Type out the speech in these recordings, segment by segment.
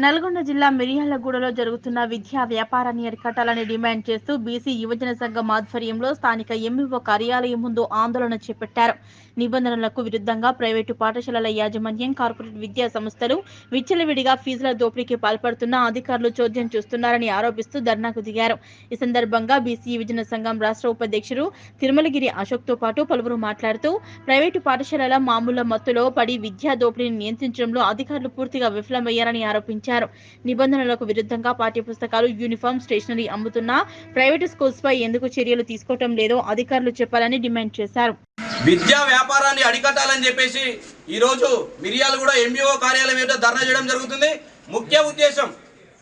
నల్గొండ జిల్లా మిర్యాలగూడలో జరుగుతున్న విద్యా వ్యాపారాన్ని అరికట్టాలని డిమాండ్ చేస్తూ బీసీ యువజన సంఘం ఆధ్వర్యంలో స్థానిక ఎంఈఓ కార్యాలయం ముందు ఆందోళన చేపట్టారు. నిబంధనలకు విరుద్ధంగా ప్రైవేటు పాఠశాలల యాజమాన్యం, కార్పొరేట్ విద్యా సంస్థలు విచ్చలవిడిగా ఫీజుల దోపిడీకి పాల్పడుతున్న అధికారులు చోద్యం చూస్తున్నారని ఆరోపిస్తూ ధర్నాకు దిగారు. ఈ సందర్భంగా బీసీ యువజన సంఘం రాష్ట్ర ఉపాధ్యక్షుడు తిరుమలగిరి అశోక్తో పాటు పలువురు మాట్లాడుతూ ప్రైవేటు పాఠశాలల మామూలు మత్తులో పడి విద్యా దోపిడీని నియంత్రించడంలో అధికారులు పూర్తిగా విఫలమయ్యారని ఆరోపించారు. నిబంధనలకు విరుద్ధంగా పాఠ్యపుస్తకాలు, యూనిఫామ్, స్టేషనరీ అమ్ముతున్నా ప్రైవేటు స్కూల్స్ పై ఎందుకు చర్యలు తీసుకోవటం లేదో అధికారులు చెప్పాలని డిమాండ్ చేశారు. విద్యా వ్యాపారాన్ని అరికట్టాలని చెప్పేసి ఈ రోజు మిర్యాలగూడ ఎంఈఓ కార్యాలయం మీద ధర్నా చేయడం జరుగుతుంది. ముఖ్య ఉద్దేశం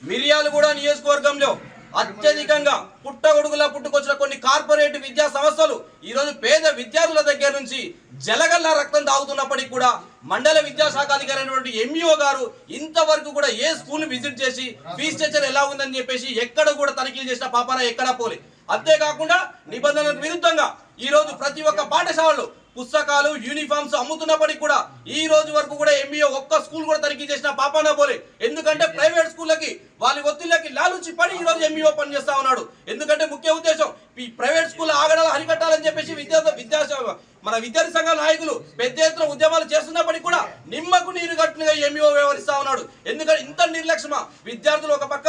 మిర్యాలగూడ నియోజకవర్గంలో అత్యధికంగా పుట్టగొడుగులా పుట్టుకొచ్చిన కొన్ని కార్పొరేట్ విద్యా సంస్థలు ఈరోజు పేద విద్యార్థుల దగ్గర నుంచి జలగల్లా రక్తం తాగుతున్నప్పటికీ కూడా మండల విద్యాశాఖ అధికారి అయినటువంటి ఎంఈఓ గారు ఇంతవరకు కూడా ఏ స్కూల్ విజిట్ చేసి ఫీజు స్ట్రక్చర్ ఎలా ఉందని చెప్పేసి ఎక్కడ కూడా తనిఖీలు చేసిన పాపాన ఎక్కడా పోలే. అంతేకాకుండా నిబంధనలకు విరుద్ధంగా ఈ రోజు ప్రతి ఒక్క పాఠశాలలో పుస్తకాలు, యూనిఫామ్స్ అమ్ముతున్నప్పటికీ కూడా ఈ రోజు వరకు కూడా ఎంఈఓ ఒక్క స్కూల్ కూడా తనిఖీ చేసిన పాపాన పోలే. ఎందుకంటే ప్రైవేట్ స్కూళ్ళకి వాళ్ళ ఒత్తిళ్ళకి లాలుచి పడి ఈ రోజు ఎంఈఓ పనిచేస్తా ఉన్నాడు. ఎందుకంటే ముఖ్య ఉద్దేశం ఈ ప్రైవేట్ స్కూల్ ఆగడాలు అరికట్టాలని చెప్పేసి మన విద్యార్థి సంఘ నాయకులు పెద్ద ఎత్తున ఉద్యమాలు చేస్తున్నప్పటికీ కూడా నిమ్మకు నీరు కట్టినగా ఎంఈఓ వ్యవహరిస్తా ఉన్నాడు. ఎందుకంటే ఇంత నిర్లక్ష్యమా విద్యార్థులు ఒక పక్క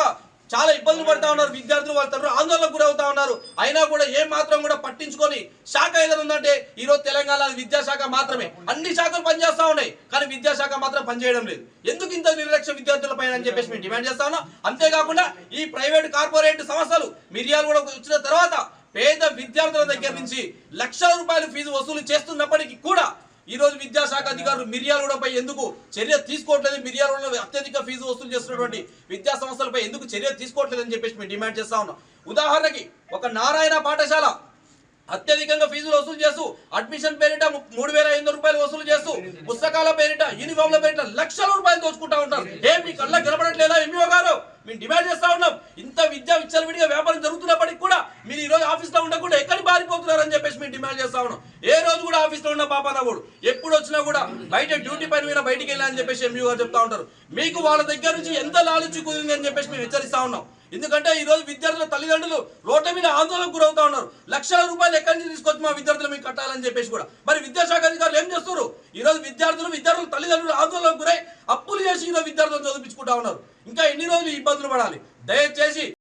చాలా ఇబ్బందులు పడతా ఉన్నారు, విద్యార్థులు వాళ్ళ తరఫున ఆందోళనకు గురవుతా ఉన్నారు. అయినా కూడా ఏ మాత్రం కూడా పట్టించుకొని శాఖ ఏదైనా ఉందంటే ఈ రోజు తెలంగాణ విద్యాశాఖ మాత్రమే. అన్ని శాఖలు పనిచేస్తా ఉన్నాయి కానీ విద్యాశాఖ మాత్రం పనిచేయడం లేదు. ఎందుకు ఇంత నిర్లక్ష్య విద్యార్థుల పైన అని చెప్పేసి మేము డిమాండ్ చేస్తా ఉన్నాం. అంతేకాకుండా ఈ ప్రైవేట్ కార్పొరేట్ సంస్థలు మిర్యాలు కూడా వచ్చిన తర్వాత పేద విద్యార్థుల దగ్గర నుంచి లక్షల రూపాయలు ఫీజు వసూలు చేస్తున్నప్పటికీ కూడా ఈ రోజు విద్యాశాఖ అధికారులు మిర్యాలగూడపై ఎందుకు చర్య తీసుకోవట్లేదు, మిర్యాలగూడలో అత్యధిక ఫీజు వసూలు చేస్తున్నటువంటి విద్యా సంస్థలపై ఎందుకు చర్య తీసుకోవట్లేదని చెప్పేసి మేము డిమాండ్ చేస్తా ఉన్నాం. ఉదాహరణకి ఒక నారాయణ పాఠశాల అత్యధికంగా ఫీజులు వసూలు చేస్తూ అడ్మిషన్ పేరిట 3,500 రూపాయలు వసూలు చేస్తూ పుస్తకాల పేరిట, యూనిఫామ్ల పేరిట లక్షల రూపాయలు దోచుకుంటా ఉంటారు. ఏం మీ కళ్ళ కనబడట్లేదా ఎంఈఓ గారు? మేము డిమాండ్ చేస్తా ఉన్నాం. ఇంత విద్యా విచ్చలవిడిగా వ్యాపారం జరుగుతున్నప్పటికీ కూడా మీరు ఈ రోజు ఆఫీస్లో ఉండకుండా ఎక్కడికి పారిపోతున్నారని చెప్పేసి మేము డిమాండ్ చేస్తా ఉన్నాం. ఏ రోజు కూడా ఆఫీస్లో ఉన్న పాపాన కూడా ఎప్పుడు వచ్చినా కూడా బయట డ్యూటీ పైన మీద బయటికి వెళ్ళాలని చెప్పేసి ఎంఈఓ గారు చెప్తా ఉంటారు. మీకు వాళ్ళ దగ్గర నుంచి ఎంత లాలుచి కుదిరింది అని చెప్పేసి మేము హెచ్చరిస్తా ఉన్నాం. ఎందుకంటే ఈ రోజు విద్యార్థుల తల్లిదండ్రులు రోడ్ల మీద ఆందోళనకు గురవుతా ఉన్నారు. లక్షల రూపాయలు ఎక్కడి నుంచి తీసుకొచ్చి మా విద్యార్థులు మీకు కట్టాలని చెప్పేసి కూడా మరి విద్యాశాఖ అధికారులు ఏం చేస్తారు? ఈ రోజు విద్యార్థుల తల్లిదండ్రులు ఆందోళనకు గురై అప్పులు చేసి ఈరోజు విద్యార్థులను చదివించుకుంటా ఉన్నారు. ఇంకా ఎన్ని రోజులు ఇబ్బందులు పడాలి? దయచేసి